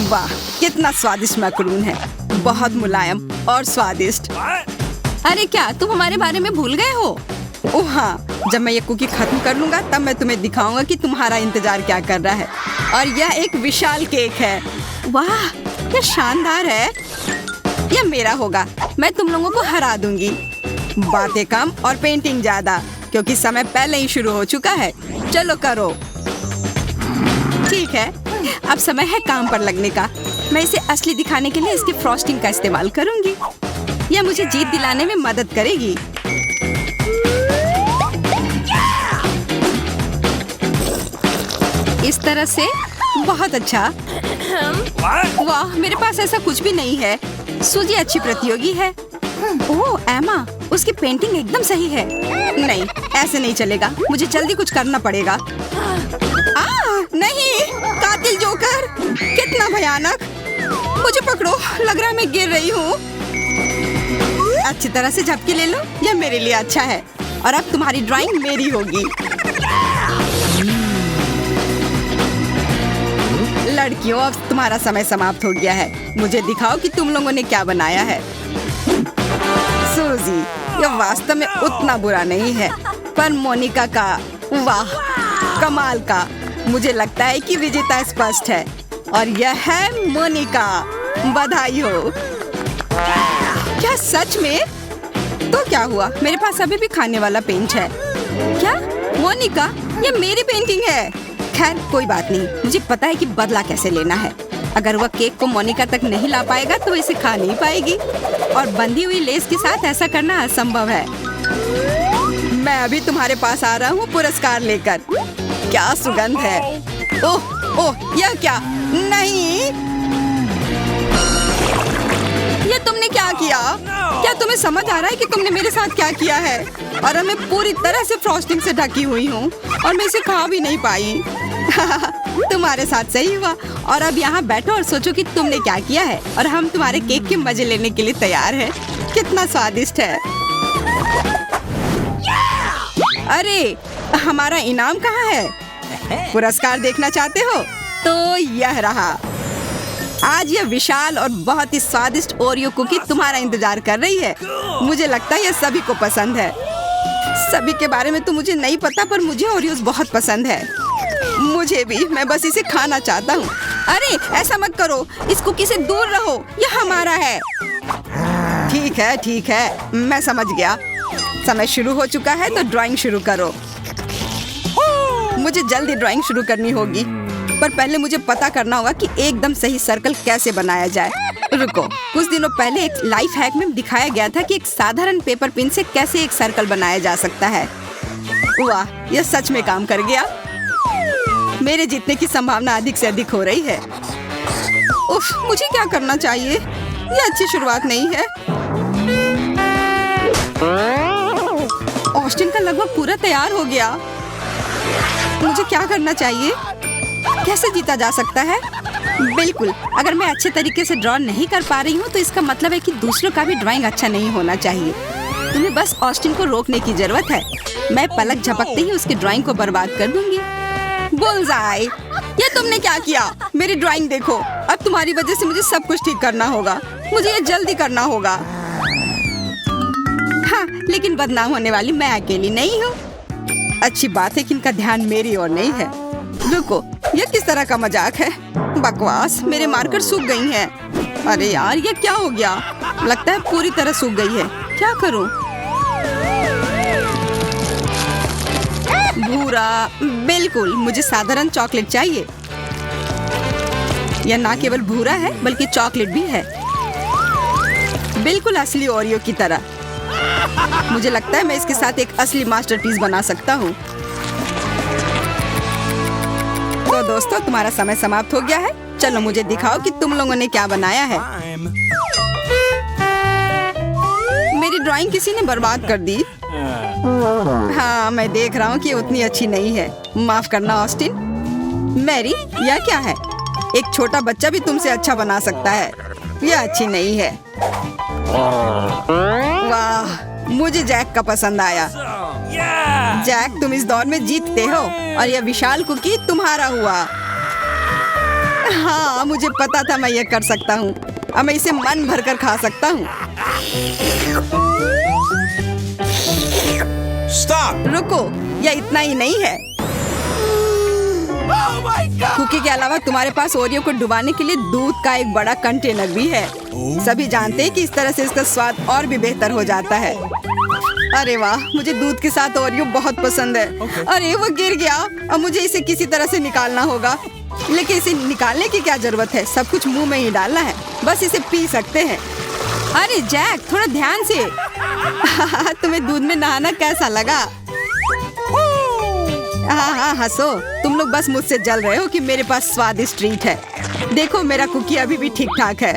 वाह, कितना स्वादिष्ट मैकरून है, बहुत मुलायम और स्वादिष्ट। अरे क्या तुम हमारे बारे में भूल गए हो? ओह हाँ, जब मैं ये कुकी खत्म कर लूंगा तब मैं तुम्हें दिखाऊंगा कि तुम्हारा इंतजार क्या कर रहा है। और यह एक विशाल केक है। वाह, यह शानदार है। यह मेरा होगा, मैं तुम लोगों को हरा दूंगी। बातें कम और पेंटिंग ज्यादा, क्योंकि समय पहले ही शुरू हो चुका है। चलो करो। ठीक है, अब समय है काम पर लगने का। मैं इसे असली दिखाने के लिए इसकी फ्रॉस्टिंग का इस्तेमाल करूंगी। यह मुझे जीत दिलाने में मदद करेगी। इस तरह से बहुत अच्छा। वाह, मेरे पास ऐसा कुछ भी नहीं है। सूजी अच्छी प्रतियोगी है। ओह एमा, उसकी पेंटिंग एकदम सही है। नहीं, ऐसे नहीं चलेगा, मुझे जल्दी कुछ करना पड़ेगा। नहीं, कातिल जोकर, कितना भयानक। मुझे पकड़ो, लग रहा है मैं गिर रही हूँ। अच्छी तरह से झपकी ले लो, यह मेरे लिए अच्छा है। और अब तुम्हारी ड्राइंग मेरी होगी। लड़कियों, अब तुम्हारा समय समाप्त हो गया है। मुझे दिखाओ कि तुम लोगों ने क्या बनाया है। सूजी, यह वास्तव में उतना बुरा नहीं है, पर मोनिका का, वाह, कमाल का। मुझे लगता है कि विजेता स्पष्ट है, और यह है मोनिका। बधाई हो। क्या सच में? तो क्या हुआ? मेरे पास अभी भी खाने वाला पेंच है। क्या मोनिका, यह मेरी पेंटिंग है। खैर कोई बात नहीं, मुझे पता है कि बदला कैसे लेना है। अगर वह केक को मोनिका तक नहीं ला पाएगा तो इसे खा नहीं पाएगी, और बंधी हुई लेस के साथ ऐसा करना असंभव है। मैं अभी तुम्हारे पास आ रहा हूँ पुरस्कार लेकर। क्या सुगंध है। ओह ओह, यह क्या? नहीं, ये तुमने क्या किया? क्या तुम्हें समझ आ रहा है कि तुमने मेरे साथ क्या किया है? और अब मैं पूरी तरह से फ्रॉस्टिंग से ढकी हुई हूँ, और मैं इसे खा भी नहीं पाई। तुम्हारे साथ सही हुआ। और अब यहाँ बैठो और सोचो कि तुमने क्या किया है, और हम तुम्हारे केक के मजे लेने के लिए तैयार हैं। कितना स्वादिष्ट है। अरे, हमारा इनाम कहाँ है? पुरस्कार देखना चाहते हो तो यह रहा। आज यह विशाल और बहुत ही स्वादिष्ट ओरियो कुकी तुम्हारा इंतजार कर रही है। मुझे लगता है यह सभी को पसंद है। सभी के बारे में तो मुझे नहीं पता, पर मुझे ओरियोस बहुत पसंद है। मुझे भी, मैं बस इसे खाना चाहता हूँ। अरे ऐसा मत करो, इस कुकी से दूर रहो, यह हमारा है। ठीक है, मैं समझ गया। समय शुरू हो चुका है तो ड्राइंग शुरू करो। मुझे जल्दी ड्राइंग शुरू करनी होगी, पर पहले मुझे पता करना होगा कि एकदम सही सर्कल कैसे बनाया जाए। रुको, कुछ दिनों पहले एक लाइफ हैक में दिखाया गया था कि एक साधारण पेपर पिन से कैसे एक सर्कल बनाया जा सकता है। वाह, यह सच में काम कर गया। मेरे जीतने की संभावना अधिक से अधिक हो रही है। उफ, मुझे क्या करना चाहिए? यह अच्छी शुरुआत नहीं है। ऑस्टिन का लगभग पूरा तैयार हो गया। मुझे क्या करना चाहिए? कैसे जीता जा सकता है? बिल्कुल, अगर मैं अच्छे तरीके से ड्रॉ नहीं कर पा रही हूँ तो इसका मतलब है कि दूसरों का भी ड्राइंग अच्छा नहीं होना चाहिए। तुम्हें बस ऑस्टिन को रोकने की जरूरत है। मैं पलक झपकते ही उसकी ड्राइंग को बर्बाद कर दूंगी। बुलजाई, ये तुमने क्या किया? मेरी ड्राइंग देखो। अब तुम्हारी वजह से मुझे सब कुछ ठीक करना होगा। मुझे ये जल्दी करना होगा। हाँ, लेकिन बदनाम होने वाली मैं अकेली नहीं हूँ। अच्छी बात है कि इनका ध्यान मेरी ओर नहीं है। रुको, ये किस तरह का मजाक है? बकवास, मेरे मार्कर सूख गई हैं। अरे यार, ये क्या हो गया? लगता है पूरी तरह सूख गई है। क्या करूं? भूरा, बिल्कुल, मुझे साधारण चॉकलेट चाहिए। यह ना केवल भूरा है बल्कि चॉकलेट भी है, बिल्कुल असली ओरियो की तरह। मुझे लगता है मैं इसके साथ एक असली मास्टरपीस बना सकता हूँ। तो दोस्तों, तुम्हारा समय समाप्त हो गया है। चलो मुझे दिखाओ कि तुम लोगों ने क्या बनाया है। मेरी ड्राइंग किसी ने बर्बाद कर दी। हाँ, मैं देख रहा हूँ कि उतनी अच्छी नहीं है। माफ करना ऑस्टिन। मैरी, यह क्या है? एक छोटा बच्चा भी तुमसे अच्छा बना सकता है। यह अच्छी नहीं है। वाह, मुझे जैक का पसंद आया। जैक, तुम इस दौर में जीतते हो और यह विशाल कुकी तुम्हारा हुआ। हाँ, मुझे पता था मैं ये कर सकता हूँ। अब मैं इसे मन भरकर खा सकता हूँ। Stop! रुको, यह इतना ही नहीं है। कुकी के अलावा तुम्हारे पास ओरियो को डुबाने के लिए दूध का एक बड़ा कंटेनर भी है। सभी जानते हैं कि इस तरह से इसका स्वाद और भी बेहतर हो जाता है। अरे वाह, मुझे दूध के साथ ओरियो बहुत पसंद है। अरे वो गिर गया। अब मुझे इसे किसी तरह से निकालना होगा। लेकिन इसे निकालने की क्या जरूरत है? सब कुछ मुंह में ही डालना है। बस इसे पी सकते हैं। अरे जैक, थोड़ा ध्यान से। तुम्हें दूध में नहाना कैसा लगा? हाँ, हंसो। तुम लोग बस मुझसे जल रहे हो कि मेरे पास स्वादिष्ट ट्रीट है। देखो, मेरा कुकी अभी भी ठीक ठाक है।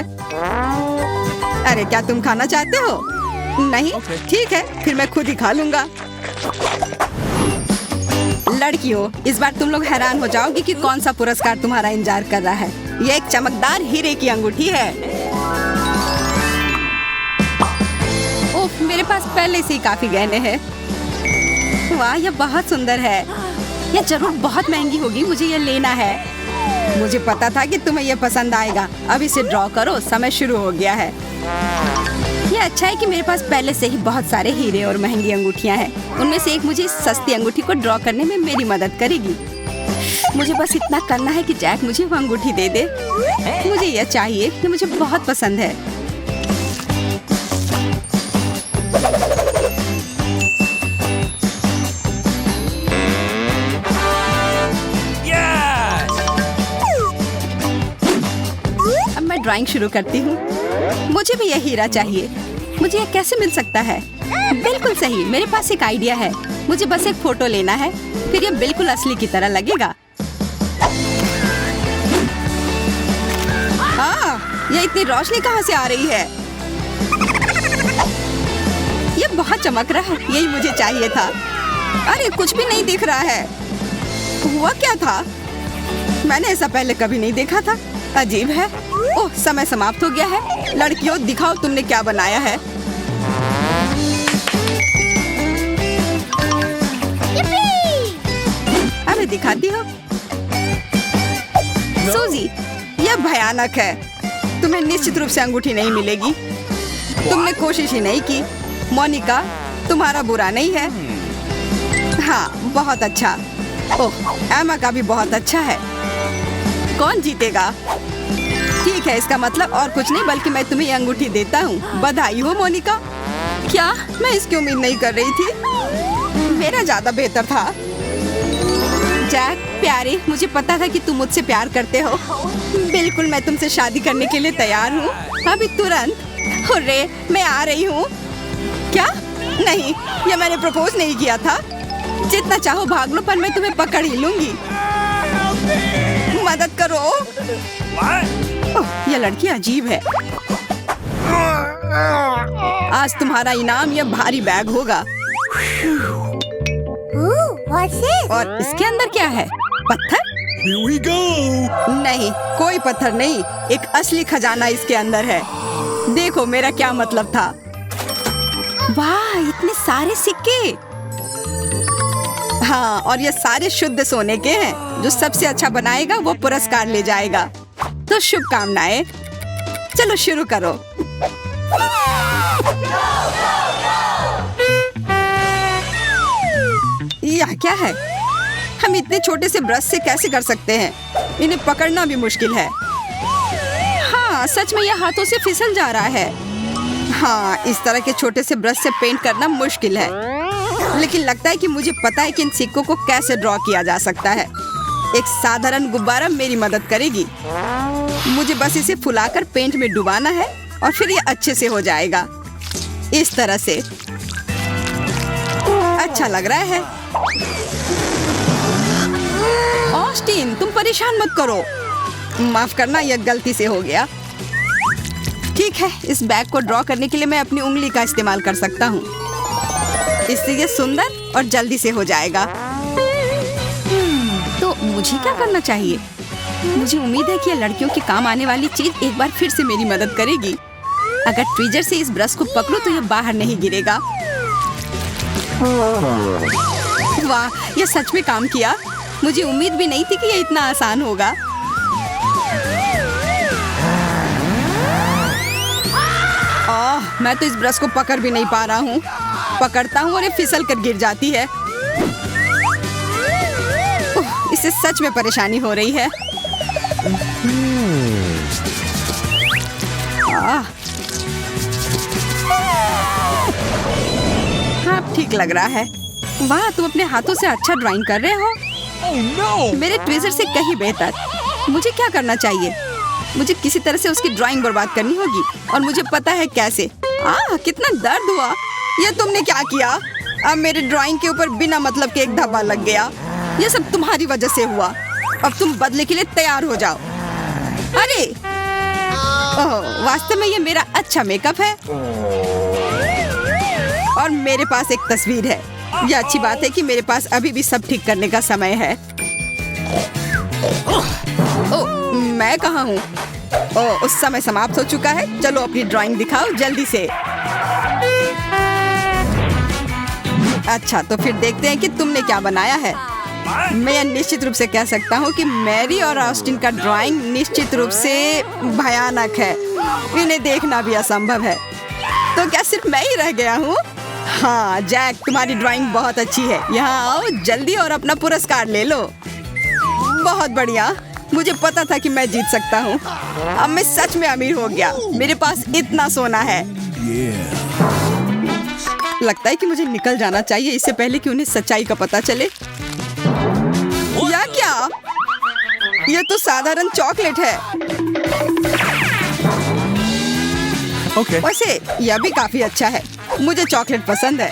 अरे क्या तुम खाना चाहते हो? नहीं? ठीक है, फिर मैं खुद ही खा लूंगा। लड़कियों, इस बार तुम लोग हैरान हो जाओगी कि कौन सा पुरस्कार तुम्हारा इंतजार कर रहा है। ये एक चमकदार हीरे की अंगूठी है। ओह, मेरे पास पहले से ही काफी गहने हैं। वाह, यह बहुत सुंदर है। यह जरूर बहुत महंगी होगी, मुझे ये लेना है। मुझे पता था कि तुम्हें यह पसंद आएगा। अब इसे ड्रॉ करो, समय शुरू हो गया है। ये अच्छा है कि मेरे पास पहले से ही बहुत सारे हीरे और महंगी अंगूठियां हैं। उनमें से एक मुझे इस सस्ती अंगूठी को ड्रॉ करने में मेरी मदद करेगी। मुझे बस इतना करना है कि जैक मुझे वो अंगूठी दे दे। मुझे यह चाहिए, ये मुझे बहुत पसंद है। अब मैं ड्राइंग शुरू करती हूँ। मुझे भी यह हीरा चाहिए। मुझे यह कैसे मिल सकता है? बिल्कुल सही, मेरे पास एक आइडिया है। मुझे बस एक फोटो लेना है, फिर यह बिल्कुल असली की तरह लगेगा। यह इतनी रोशनी कहाँ से आ रही है? यह बहुत चमक रहा है। यही मुझे चाहिए था। अरे कुछ भी नहीं दिख रहा है। हुआ क्या था? मैंने ऐसा पहले कभी नहीं देखा था। अजीब है। ओह, समय समाप्त हो गया है। लड़कियों, दिखाओ तुमने क्या बनाया है। अबे दिखाती हो। सूजी, यह भयानक है। तुम्हें निश्चित रूप से अंगूठी नहीं मिलेगी। तुमने कोशिश ही नहीं की। मोनिका, तुम्हारा बुरा नहीं है। हाँ, बहुत अच्छा। ओह, एमा का भी बहुत अच्छा है। कौन जीतेगा? ठीक है, इसका मतलब और कुछ नहीं बल्कि मैं तुम्हें ये अंगूठी देता हूँ। बधाई हो मोनिका। क्या? मैं इसकी उम्मीद नहीं कर रही थी। मेरा ज्यादा बेहतर था। जैक प्यारे, मुझे पता था कि तुम मुझसे प्यार करते हो। बिल्कुल, मैं तुमसे शादी करने के लिए तैयार हूँ। अभी तुरंत। हुर्रे, मैं आ रही हूँ। क्या? नहीं, ये मैंने प्रपोज नहीं किया था। जितना चाहो भाग लो, पर मैं तुम्हें पकड़ ही लूंगी। मदद करो। ओह, यह लड़की अजीब है। आज तुम्हारा इनाम यह भारी बैग होगा। और इसके अंदर क्या है? पत्थर? Here we go! नहीं, कोई पत्थर नहीं। एक असली खजाना इसके अंदर है। देखो मेरा क्या मतलब था। वाह, इतने सारे सिक्के। हाँ, और ये सारे शुद्ध सोने के हैं। जो सबसे अच्छा बनाएगा वो पुरस्कार ले जाएगा। तो शुभकामनाएं। चलो शुरू करो। यह क्या है? हम इतने छोटे से ब्रश से कैसे कर सकते हैं? इन्हें पकड़ना भी मुश्किल है। हाँ, सच में यह हाथों से फिसल जा रहा है। हाँ, इस तरह के छोटे से ब्रश से पेंट करना मुश्किल है। लेकिन लगता है कि मुझे पता है कि इन सिक्कों को कैसे ड्रॉ किया जा सकता है। एक साधारण गुब्बारा मेरी मदद करेगी। मुझे बस इसे फुलाकर पेंट में डुबाना है और फिर ये अच्छे से हो जाएगा। इस तरह से। अच्छा लग रहा है। ऑस्टिन, तुम परेशान मत करो। माफ करना, यह गलती से हो गया। ठीक है, इस बैग को ड्रॉ करने के लिए मैं अपनी उंगली का इस्तेमाल कर सकता हूँ। इससे ये सुंदर और जल्दी से हो जाएगा। तो मुझे क्या करना चाहिए? मुझे उम्मीद है कि ये लड़कियों के काम आने वाली चीज एक बार फिर से मेरी मदद करेगी। अगर ट्विजर से इस ब्रश को पकड़ो तो ये बाहर नहीं गिरेगा। वाह, ये सच में काम किया। मुझे उम्मीद भी नहीं थी कि ये इतना आसान होगा। मैं तो इस ब्रश को पकड़ भी नहीं पा रहा हूँ। पकड़ता हूँ और ये फिसल कर गिर जाती है। इससे सच में परेशानी हो रही है। हाँ, ठीक लग रहा है। वाह, तुम अपने हाथों से अच्छा ड्राइंग कर रहे हो। मेरे ट्विज़र से कहीं बेहतर। मुझे क्या करना चाहिए? मुझे किसी तरह से उसकी ड्राइंग बर्बाद करनी होगी और मुझे पता है कैसे। कितना दर्द हुआ। ये तुमने क्या किया? अब मेरे ड्राइंग के ऊपर बिना मतलब के एक धब्बा लग गया। ये सब तुम्हारी वजह से हुआ। अब तुम बदले के लिए तैयार हो जाओ। अरे ओह, वास्तव में ये मेरा अच्छा मेकअप है और मेरे पास एक तस्वीर है। यह अच्छी बात है कि मेरे पास अभी भी सब ठीक करने का समय है। ओह, मैं कहाँ हूँ? ओह, उस समय समाप्त हो चुका है। चलो अपनी ड्राइंग दिखाओ जल्दी से। अच्छा, तो फिर देखते हैं कि तुमने क्या बनाया है। मैं यह निश्चित रूप से कह सकता हूँ कि मैरी और ऑस्टिन का ड्राइंग निश्चित रूप से भयानक है। इन्हें देखना भी असंभव है। तो क्या सिर्फ मैं ही रह गया हूँ? हाँ जैक, तुम्हारी ड्राइंग बहुत अच्छी है। यहाँ आओ जल्दी और अपना पुरस्कार ले लो। बहुत बढ़िया, मुझे पता था कि मैं जीत सकता हूँ। अब मैं सच में अमीर हो गया। मेरे पास इतना सोना है। लगता है कि मुझे निकल जाना चाहिए इससे पहले कि उन्हें सच्चाई का पता चले। या क्या? ये तो साधारण चॉकलेट है। वैसे यह भी काफी अच्छा है। मुझे चॉकलेट पसंद है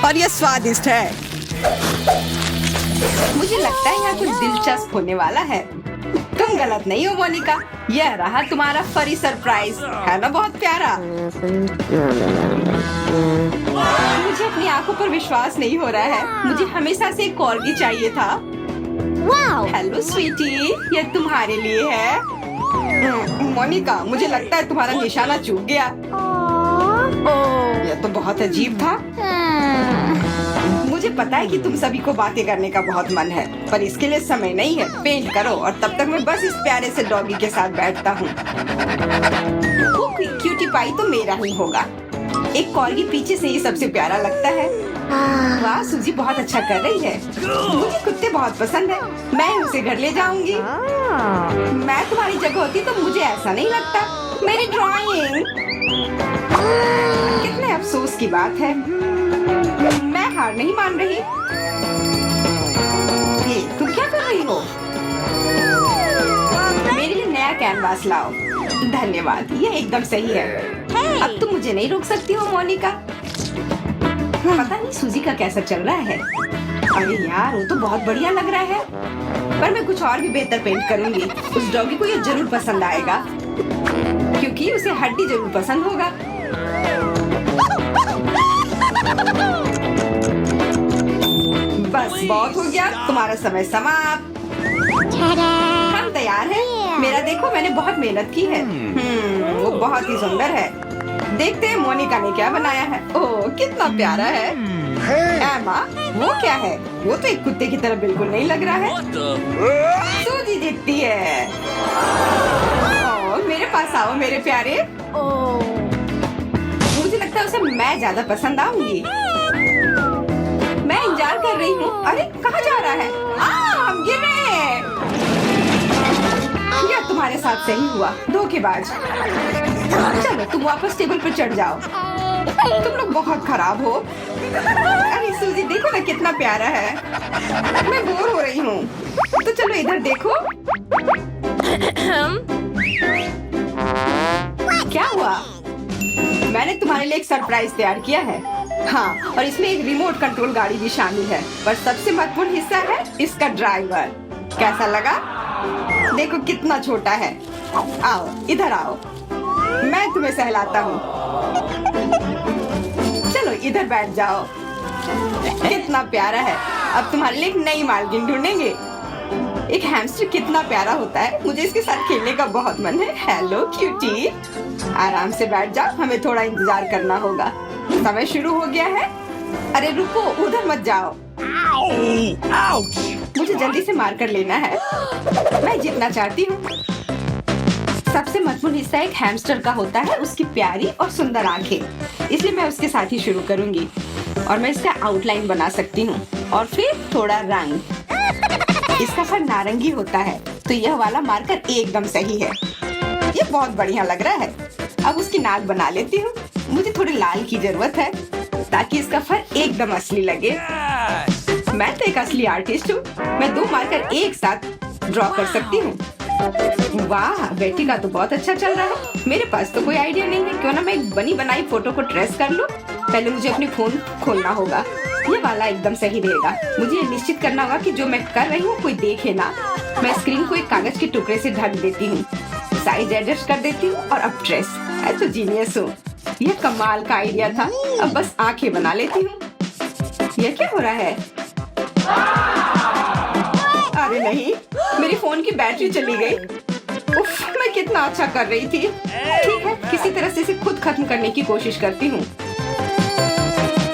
और यह स्वादिष्ट है। मुझे लगता है यहाँ कुछ दिलचस्प होने वाला है। तुम गलत नहीं हो मोनिका। यह रहा तुम्हारा फरी सरप्राइज, है ना? बहुत प्यारा। मुझे अपनी आंखों पर विश्वास नहीं हो रहा है। मुझे हमेशा से एक कॉर्गी चाहिए था। हेलो स्वीटी, यह तुम्हारे लिए है। मोनिका, मुझे लगता है तुम्हारा निशाना चूक गया। यह तो बहुत अजीब था। मुझे पता है कि तुम सभी को बातें करने का बहुत मन है, पर इसके लिए समय नहीं है। पेंट करो और तब तक मैं बस इस प्यारे से डॉगी के साथ बैठता हूँ। क्यूटी पाई तो मेरा ही होगा। एक कॉर्गी पीछे से ही सबसे प्यारा लगता है। वाह, सूजी बहुत अच्छा कर रही है। मुझे कुत्ते बहुत पसंद है। मैं उसे घर ले जाऊंगी। मैं तुम्हारी जगह होती तो मुझे ऐसा नहीं लगता। मेरी ड्राइंग। कितने अफसोस की बात है। मैं हार नहीं मान रही। ये तुम क्या कर रही हो? मेरे लिए नया कैनवास लाओ। धन्यवाद, ये एकदम सही है। अब तुम मुझे नहीं रोक सकती हो मोनिका। पता नहीं सूजी का कैसा चल रहा है। अरे यार, वो तो बहुत बढ़िया लग रहा है, पर मैं कुछ और भी बेहतर पेंट करूंगी। उस डॉगी को ये जरूर पसंद आएगा, क्योंकि उसे हड्डी जरूर पसंद होगा। बस बहुत हो गया, तुम्हारा समय समाप्त। हम तैयार हैं। मेरा देखो, मैंने बहुत मेहनत की है। वो बहुत ही सुंदर है। देखते हैं मोनिका ने क्या बनाया है। ओह, कितना प्यारा है। एमा, वो क्या है? वो तो एक कुत्ते की तरह बिल्कुल नहीं लग रहा है। सूजी जीतती है। ओह, मेरे पास आओ मेरे प्यारे। मुझे लगता है उसे मैं ज्यादा पसंद आऊंगी। मैं इंतजार कर रही हूँ। अरे कहाँ जा रहा है? हम गिर रहे हैं। यह तुम्हारे साथ सही हुआ, धोखेबाज। चलो तुम वापस टेबल पर चढ़ जाओ। तुम लोग बहुत खराब हो। अरे सूजी, देखो ना कितना प्यारा है। मैं बोर हो रही हूँ, तो चलो इधर देखो। क्या हुआ? मैंने तुम्हारे लिए एक सरप्राइज तैयार किया है। हाँ, और इसमें एक रिमोट कंट्रोल गाड़ी भी शामिल है, पर सबसे महत्वपूर्ण हिस्सा है इसका ड्राइवर। कैसा लगा? देखो कितना छोटा है। आओ इधर आओ, मैं तुम्हें सहलाता हूँ। चलो इधर बैठ जाओ। कितना प्यारा है। अब तुम्हारे लिए एक नई मालकिन ढूंढेंगे। एक हैमस्टर कितना प्यारा होता है। मुझे इसके साथ खेलने का बहुत मन है। हेलो क्यूटी, आराम से बैठ जाओ, हमें थोड़ा इंतजार करना होगा। समय शुरू हो गया है। अरे रुको, उधर मत जाओ। मुझे जल्दी से मार कर लेना है। मैं जीतना चाहती हूँ। सबसे महत्वपूर्ण हिस्सा एक हैमस्टर का होता है उसकी प्यारी और सुंदर आंखें। इसलिए मैं उसके साथ ही शुरू करूंगी। और मैं इसका आउटलाइन बना सकती हूँ और फिर थोड़ा रंग। इसका फर नारंगी होता है तो यह वाला मार्कर एकदम सही है। ये बहुत बढ़िया लग रहा है। अब उसकी नाक बना लेती हूँ। मुझे थोड़े लाल की जरूरत है ताकि इसका फर एकदम असली लगे। मैं तो एक असली आर्टिस्ट हूँ। मैं 2 मार्कर एक साथ ड्रॉ कर सकती हूँ। वाह, बेटी का तो बहुत अच्छा चल रहा है। मेरे पास तो कोई आइडिया नहीं है। क्यों ना मैं एक बनी बनाई फोटो को ट्रेस कर लूं। पहले मुझे अपनी फोन खोलना होगा। ये वाला एकदम सही रहेगा। मुझे ये निश्चित करना होगा कि जो मैं कर रही हूँ कोई देखे ना। मैं स्क्रीन को एक कागज के टुकड़े से ढक देती हूँ, साइज एडजस्ट कर देती हूँ और अब ट्रेस। मैं तो जीनियस हूँ। यह कमाल का आइडिया था। अब बस आंखें बना लेती हूँ। यह क्या हो रहा है? अरे नहीं, मेरी फोन की बैटरी चली गई। उफ, मैं कितना अच्छा कर रही थी। ठीक है, किसी तरह से इसे खुद खत्म करने की कोशिश करती हूँ।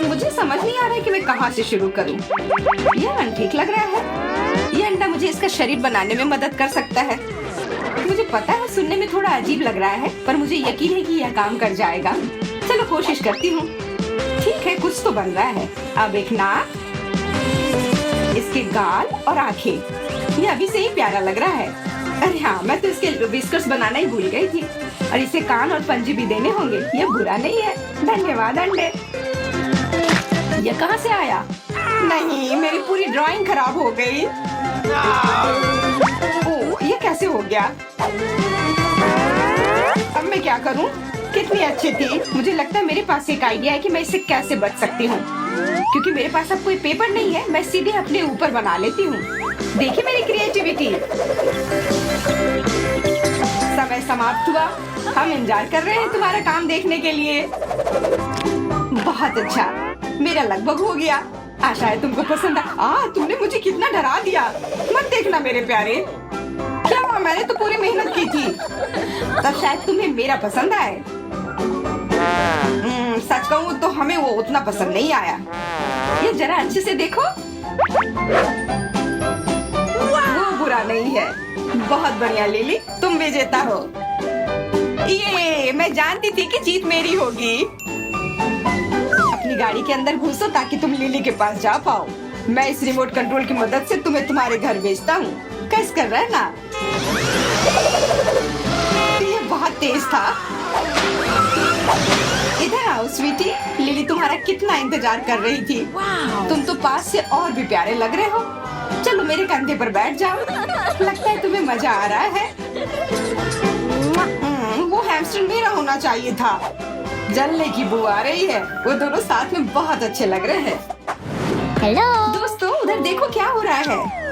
मुझे समझ नहीं आ रहा है कि मैं कहाँ से शुरू करूँ। यह रंग ठीक लग रहा है। यह अंडा मुझे इसका शरीर बनाने में मदद कर सकता है। मुझे पता है सुनने में थोड़ा अजीब लग रहा है, पर मुझे यकीन है कि यह काम कर जाएगा। चलो कोशिश करती हूँ। ठीक है, कुछ तो बन रहा है। अब एक नाक, इसके गाल और आंखें। ये अभी से ही प्यारा लग रहा है। अरे हाँ, मैं तो इसके विस्कर्स बनाना ही भूल गई थी। और इसे कान और पंजे भी देने होंगे। ये बुरा नहीं है। धन्यवाद अंडे। ये कहाँ से आया? नहीं, मेरी पूरी ड्राइंग खराब हो गई। ओह, ये कैसे हो गया? अब मैं क्या करूँ? कितनी अच्छी थी। मुझे लगता है मेरे पास एक आइडिया है कि मैं इससे कैसे बच सकती हूँ। क्योंकि मेरे पास अब कोई पेपर नहीं है, मैं सीधे अपने ऊपर बना लेती हूँ। देखिए मेरी क्रिएटिविटी। समय समाप्त हुआ। हम इंतजार कर रहे हैं तुम्हारा काम देखने के लिए। बहुत अच्छा, मेरा लगभग हो गया। आशा है तुमको पसंद आ। तुमने मुझे कितना डरा दिया। मत देखना मेरे प्यारे। क्या हुआ? मैंने तो पूरी मेहनत की थी। तब शायद तुम्हें मेरा पसंद आए। सच कहूँ तो हमें वो उतना पसंद नहीं आया। ये जरा अच्छे से देखो। वो बुरा नहीं है। बहुत बढ़िया लिली, तुम विजेता हो। ये मैं जानती थी कि जीत मेरी होगी। अपनी गाड़ी के अंदर घुसो ताकि तुम लिली के पास जा पाओ। मैं इस रिमोट कंट्रोल की मदद से तुम्हें तुम्हारे घर भेजता हूँ। कैसे कर रहा है ना? ये बहुत तेज था। इधर आओ स्वीटी। लिली तुम्हारा कितना इंतजार कर रही थी। तुम तो पास से और भी प्यारे लग रहे हो। चलो मेरे कंधे पर बैठ जाओ। लगता है तुम्हें मजा आ रहा है। वो हैमस्टर मेरा होना चाहिए था। जलने की बू आ रही है। वो दोनों साथ में बहुत अच्छे लग रहे हैं। हेलो दोस्तों, उधर देखो क्या हो रहा है।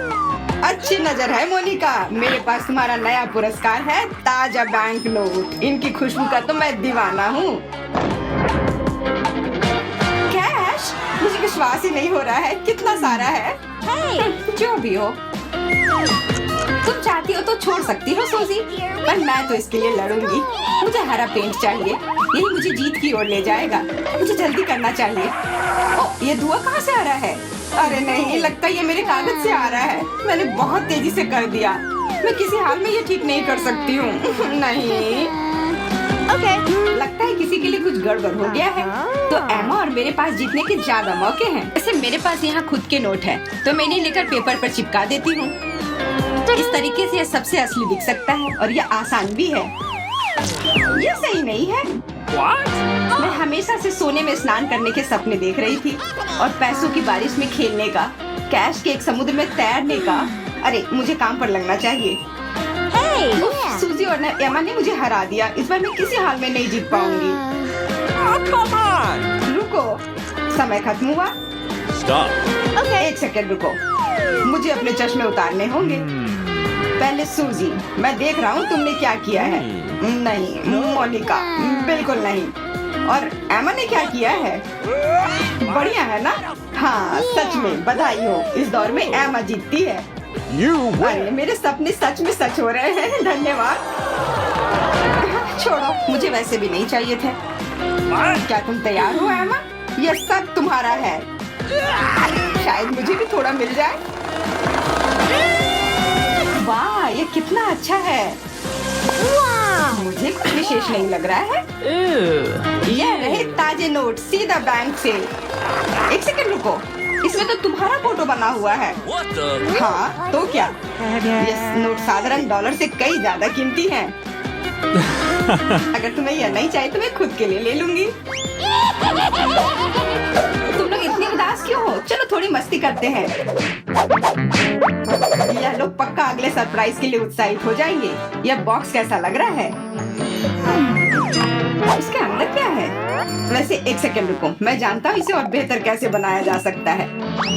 अच्छी नजर है मोनिका। मेरे पास तुम्हारा नया पुरस्कार है, ताजा बैंक नोट। इनकी खुशबू का तो मैं दीवाना हूँ। कैश, मुझे विश्वास ही नहीं हो रहा है। कितना सारा है। जो भी हो, तुम चाहती हो तो छोड़ सकती हो सूजी, पर मैं तो इसके लिए लड़ूंगी। मुझे हरा पेंट चाहिए। यही मुझे जीत की ओर ले जाएगा। मुझे जल्दी करना चाहिए। ओह, ये धुआं कहाँ से आ रहा है? अरे नहीं, लगता है ये मेरे कागज से आ रहा है। मैंने बहुत तेजी से कर दिया। मैं किसी हाल में ये ठीक नहीं कर सकती हूँ। नहीं। लगता है किसी के लिए कुछ गड़बड़ हो गया है। तो एमा और मेरे पास जीतने के ज्यादा मौके हैं। वैसे मेरे पास यहाँ खुद के नोट है, तो मैं इन्हें लेकर पेपर पर चिपका देती हूँ। इस तरीके से यह सबसे असली दिख सकता है और यह आसान भी है। यह सही नहीं है। मैं हमेशा से सोने में स्नान करने के सपने देख रही थी और पैसों की बारिश में खेलने का, कैश के एक समुद्र में तैरने का। अरे मुझे काम पर लगना चाहिए। सूजी और एमा ने मुझे हरा दिया। इस बार मैं किसी हाल में नहीं जीत पाऊंगी। रुको, समय खत्म हुआ। एक सेकंड रुको, मुझे अपने चश्मे उतारने होंगे। पहले सूजी, मैं देख रहा हूँ तुमने क्या किया है। नहीं मोनिका, बिल्कुल नहीं। और एमा ने क्या किया है? बढ़िया है ना? हाँ, सच में बधाई हो। इस दौर में एमा जीतती है। अरे मेरे सपने सच में सच हो रहे हैं। धन्यवाद। छोड़ो, मुझे वैसे भी नहीं चाहिए थे। क्या तुम तैयार हो एमा? यह सब तुम्हारा है। शायद मुझे भी थोड़ा मिल जाए। वाह, ये कितना अच्छा है। मुझे कुछ विशेष फ्रेश नहीं लग रहा है। यह रहे ताजे नोट सीधा बैंक से। एक सेकंड रुको, इसमें तो तुम्हारा फोटो बना हुआ है। हाँ तो क्या, ये नोट साधारण डॉलर से कई ज्यादा कीमती हैं। अगर तुम्हें यह नहीं चाहिए तो मैं खुद के लिए ले लूंगी। तुम लोग इतने उदास क्यों हो? चलो थोड़ी मस्ती करते हैं। यह लोग पक्का अगले सरप्राइज के लिए उत्साहित हो जाएंगे। यह बॉक्स कैसा लग रहा है? इसके अंदर क्या है? वैसे एक सेकंड रुको, मैं जानता हूँ इसे और बेहतर कैसे बनाया जा सकता है।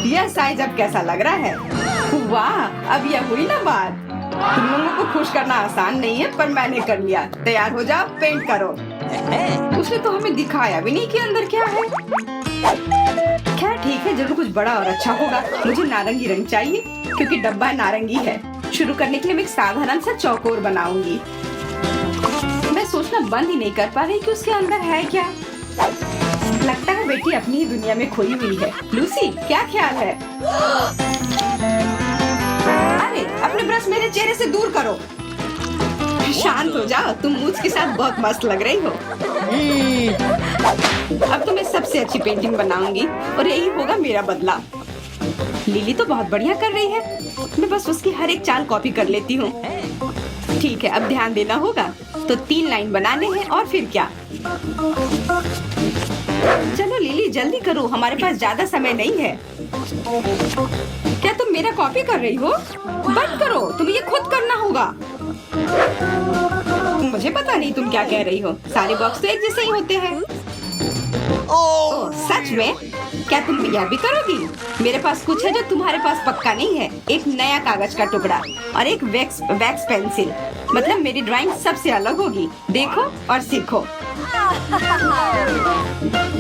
यह साइज अब कैसा लग रहा है? वाह, अब यह हुई ना बात। तुम लोगों को खुश करना आसान नहीं है, पर मैंने कर लिया। तैयार हो जाओ, पेंट करो। उसने तो हमें दिखाया भी नहीं कि अंदर क्या है। क्या ठीक है, जरूर कुछ बड़ा और अच्छा होगा। मुझे नारंगी रंग चाहिए क्योंकि डब्बा नारंगी है। शुरू करने के लिए मैं एक साधारण सा चौकोर बनाऊंगी। मैं सोचना बंद ही नहीं कर पा रही कि उसके अंदर है क्या। लगता है बेटी अपनी ही दुनिया में खोई हुई है। लूसी, क्या ख्याल है? अरे, अपने ब्रश मेरे चेहरे से दूर करो। शांत हो जाओ, तुम मूछ के साथ बहुत मस्त लग रही हो। अब तो मैं सबसे अच्छी पेंटिंग बनाऊंगी और यही होगा मेरा बदला। लिली तो बहुत बढ़िया कर रही है, मैं बस उसकी हर एक चाल कॉपी कर लेती हूँ। ठीक है, अब ध्यान देना होगा। तो 3 लाइन बनाने हैं और फिर क्या। चलो लिली जल्दी करो, हमारे पास ज्यादा समय नहीं है। क्या तुम मेरा कॉपी कर रही हो? बंद करो, तुम्हें ये खुद करना होगा। मुझे पता नहीं तुम क्या कह रही हो। सारे बॉक्स तो एक जैसे ही होते हैं। ओह, सच में? क्या तुम यह भी करोगी? मेरे पास कुछ है जो तुम्हारे पास पक्का नहीं है। एक नया कागज का टुकड़ा और एक वैक्स पेंसिल। मतलब मेरी ड्राइंग सबसे अलग होगी। देखो और सीखो।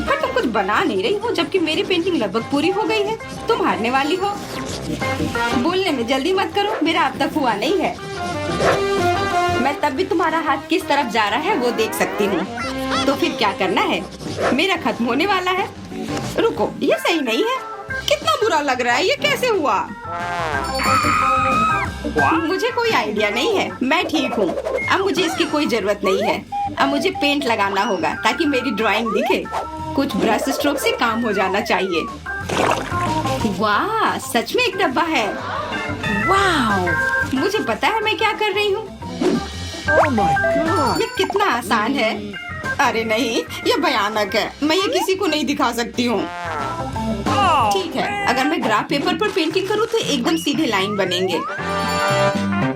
पर तुम कुछ बना नहीं रही हो, जबकि मेरी पेंटिंग लगभग पूरी हो गई है। तुम हारने वाली हो। बोलने में जल्दी मत करो, मेरा अब तक हुआ नहीं है। मैं तब भी तुम्हारा हाथ किस तरफ जा रहा है वो देख सकती हूँ। तो फिर क्या करना है? मेरा खत्म होने वाला है। रुको, ये सही नहीं है। कितना बुरा लग रहा है, ये कैसे हुआ? मुझे कोई आइडिया नहीं है। मैं ठीक हूँ। अब मुझे इसकी कोई जरूरत नहीं है। अब मुझे पेंट लगाना होगा ताकि मेरी ड्राइंग दिखे। कुछ ब्रश स्ट्रोक से काम हो जाना चाहिए। वाह, सच में एक डब्बा है। वाह, मुझे पता है मैं क्या कर रही हूँ। ये कितना आसान है। अरे नहीं, ये भयानक है। मैं ये किसी को नहीं दिखा सकती हूँ। ठीक है, अगर मैं ग्राफ पेपर पर पेंटिंग करूँ तो एकदम सीधे लाइन बनेंगे।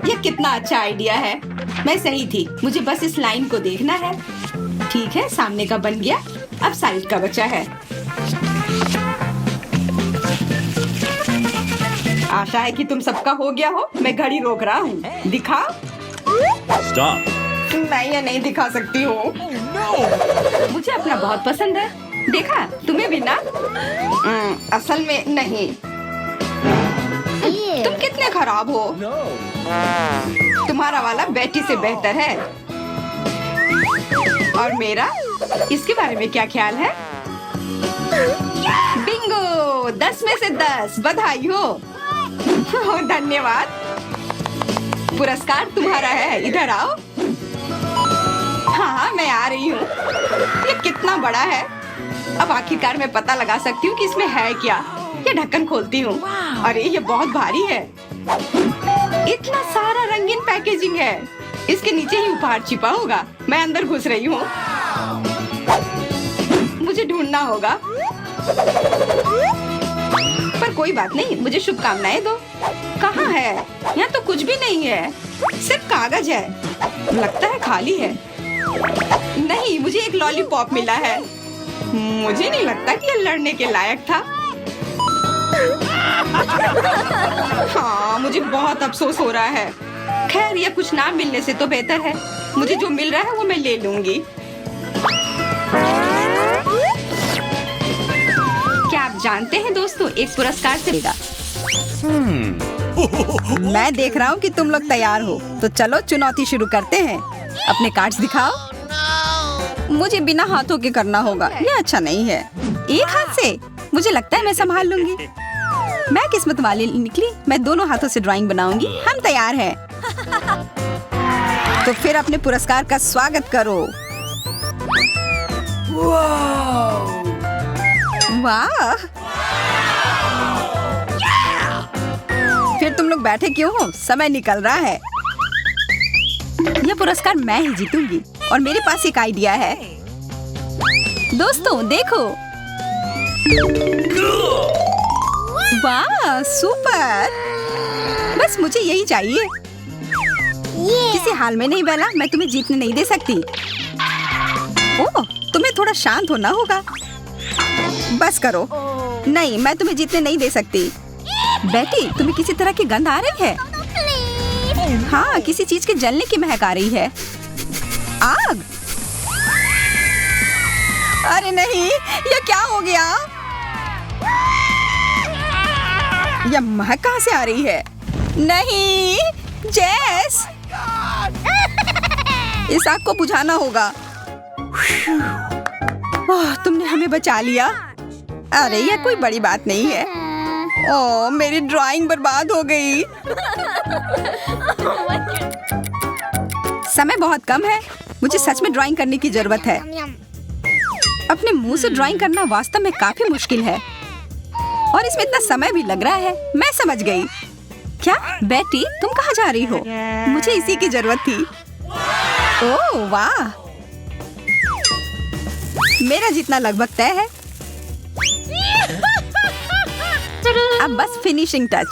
ये कितना अच्छा आइडिया है। मैं सही थी, मुझे बस इस लाइन को देखना है। ठीक है, सामने का बन गया, अब साइड का बचा है। आशा है कि तुम सबका हो गया हो। मैं घड़ी रोक रहा हूँ। दिखाओ। Stop. मैं ये नहीं दिखा सकती हूँ। मुझे अपना बहुत पसंद है। देखा, तुम्हें भी ना? असल में नहीं। तुम कितने खराब हो। तुम्हारा वाला बेटी से बेहतर है। और मेरा? इसके बारे में क्या ख्याल है? बिंगो, 10 में से 10। बधाई हो। धन्यवाद। पुरस्कार तुम्हारा है। इधर आओ। हाँ, मैं आ रही हूँ। ये कितना बड़ा है। अब आखिरकार मैं पता लगा सकती हूँ कि इसमें है क्या। ये ढक्कन खोलती हूँ। अरे ये बहुत भारी है। इतना सारा रंगीन पैकेजिंग है। इसके नीचे ही उपहार छिपा होगा। मैं अंदर घुस रही हूँ। मुझे ढूंढना होगा। पर कोई बात नहीं, मुझे शुभकामनाएं दो। कहाँ है? यहाँ तो कुछ भी नहीं है, सिर्फ कागज है। लगता है खाली है। नहीं, मुझे एक लॉलीपॉप मिला है। मुझे नहीं लगता कि ये लड़ने के लायक था। हाँ, मुझे बहुत अफसोस हो रहा है। खैर, ये कुछ ना मिलने से तो बेहतर है। मुझे जो मिल रहा है वो मैं ले लूंगी। क्या आप जानते हैं दोस्तों, एक पुरस्कार से देगा। मैं देख रहा हूँ कि तुम लोग तैयार हो, तो चलो चुनौती शुरू करते हैं। अपने कार्ड्स दिखाओ। मुझे बिना हाथों के करना होगा, ये अच्छा नहीं है। एक हाथ से? मुझे लगता है मैं संभाल लूंगी। मैं किस्मत वाली निकली। मैं दोनों हाथों से ड्राइंग बनाऊंगी। हम तैयार हैं। तो फिर अपने पुरस्कार का स्वागत करो। वाह! फिर तुम लोग बैठे क्यों हो? समय निकल रहा है। यह पुरस्कार मैं ही जीतूंगी और मेरे पास एक आइडिया है। दोस्तों देखो। वाह, सुपर! बस मुझे यही चाहिए। किसी हाल में नहीं बेला, मैं तुम्हें जीतने नहीं दे सकती। ओह, तुम्हें थोड़ा शांत होना होगा। बस करो। नहीं, मैं तुम्हें जीतने नहीं दे सकती। बेटी, तुम्हें किसी तरह की गंध आ रही है? हाँ, किसी चीज के जलने की महक आ रही है। आग! अरे नहीं, ये क्या हो गया? यह महक कहाँ से आ रही है? नहीं, जेस! इस आग को बुझाना होगा। ओह, तुमने हमें बचा लिया। अरे यह कोई बड़ी बात नहीं है। ओह, मेरी ड्राइंग बर्बाद हो गई। समय बहुत कम है। मुझे सच में ड्राइंग करने की जरूरत है। अपने मुंह से ड्राइंग करना वास्तव में काफी मुश्किल है और इसमें इतना समय भी लग रहा है। मैं समझ गई। क्या बेटी, तुम कहाँ जा रही हो? मुझे इसी की जरूरत थी। ओह वाह! मेरा जितना लगभग तय है। अब बस finishing touch.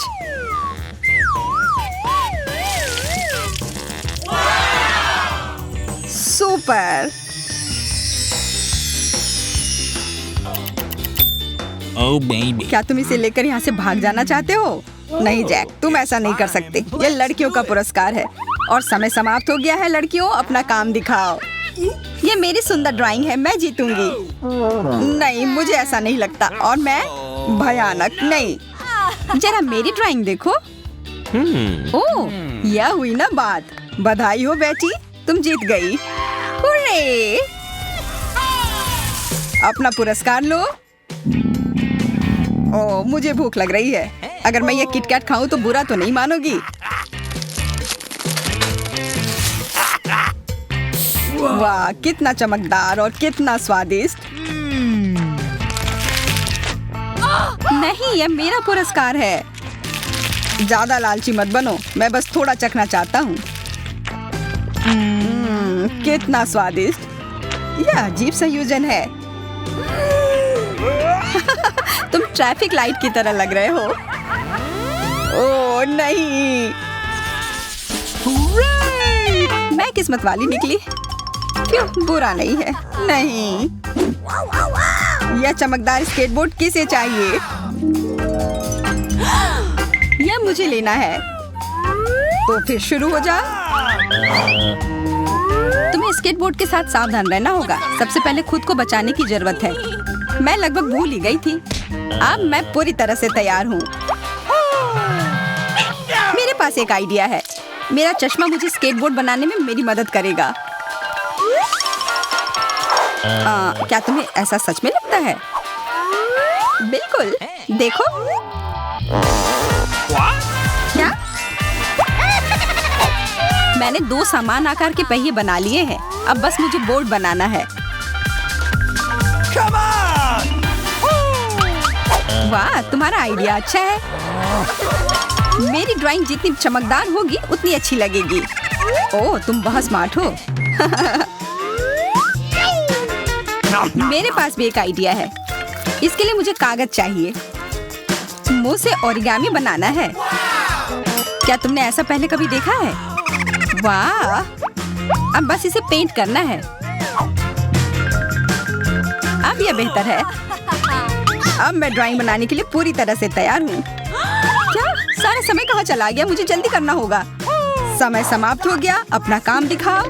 Super! Oh baby. क्या तुम इसे लेकर यहाँ से भाग जाना चाहते हो? नहीं जैक, तुम ऐसा नहीं कर सकते। ये लड़कियों का पुरस्कार है और समय समाप्त हो गया है। लड़कियों, अपना काम दिखाओ। ये मेरी सुंदर ड्राइंग है, मैं जीतूंगी। नहीं, मुझे ऐसा नहीं लगता। और मैं भयानक नहीं। जरा मेरी ड्राइंग देखो। ओह, यह हुई ना बात। बधाई हो बेटी, तुम जीत गई। हुर्रे! अपना पुरस्कार लो। ओह, मुझे भूख लग रही है। अगर मैं ये किटकैट खाऊं तो बुरा तो नहीं मानोगी? वाह, कितना चमकदार और कितना स्वादिष्ट। नहीं, ये मेरा पुरस्कार है। ज्यादा लालची मत बनो, मैं बस थोड़ा चखना चाहता हूँ। कितना स्वादिष्ट। यह अजीब संयोजन है। तुम ट्रैफिक लाइट की तरह लग रहे हो। ओह नहीं, मैं किस्मत वाली निकली। क्यों, बुरा नहीं है। नहीं, यह चमकदार स्केटबोर्ड किसे चाहिए? यह मुझे लेना है। तो फिर शुरू हो जा। तुम्हें स्केटबोर्ड के साथ सावधान रहना होगा। सबसे पहले खुद को बचाने की जरूरत है। मैं लगभग भूल ही गई थी। अब मैं पूरी तरह से तैयार हूँ। मेरे पास एक आइडिया है। मेरा चश्मा मुझे स्केटबोर्ड बनाने में मेरी मदद करेगा। क्या तुम्हें ऐसा सच में लगता है? बिल्कुल, देखो। क्या? मैंने 2 समान आकार के पहिए बना लिए हैं। अब बस मुझे बोर्ड बनाना है। वाह, तुम्हारा आइडिया अच्छा है। मेरी ड्राइंग जितनी चमकदार होगी उतनी अच्छी लगेगी। ओह, तुम बहुत स्मार्ट हो। मेरे पास भी एक आइडिया है। इसके लिए मुझे कागज चाहिए। मुंह से ओरिगामी बनाना है। क्या तुमने ऐसा पहले कभी देखा है? वाह! अब बस इसे पेंट करना है। अब यह बेहतर है। अब मैं ड्राइंग बनाने के लिए पूरी तरह से तैयार हूँ। क्या? सारा समय कहाँ चला गया? मुझे जल्दी करना होगा। समय समाप्त हो गया। अपना काम दिखाओ।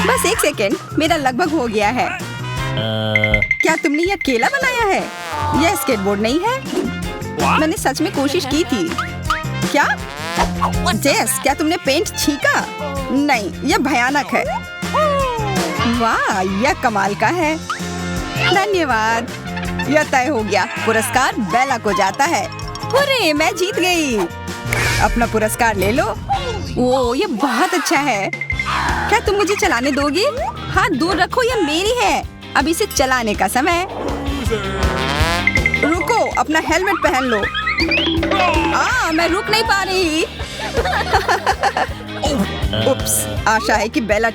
बस एक सेकेंड, मेरा लगभग हो गया है। क्या तुमने यह केला बनाया है? यह स्केटबोर्ड नहीं है। मैंने सच में कोशिश की थी। क्या? जेस, क्या तुमने पेंट छींका? नहीं, यह भयानक है। वाह, यह कमाल का है। धन्यवाद। यह तय हो गया। पुरस्कार बेला को जाता है। अरे, मैं जीत गई। अपना पुरस्कार ले लो। ओ, ये बहुत अच्छा है। क्या तुम मुझे चलाने दोगी? हाथ दूर रखो, यह मेरी है। अब इसे चलाने का समय है। रुको, अपना हेलमेट पहन लो। मैं रुक नहीं पा रही। उप्स, आशा है कि बेला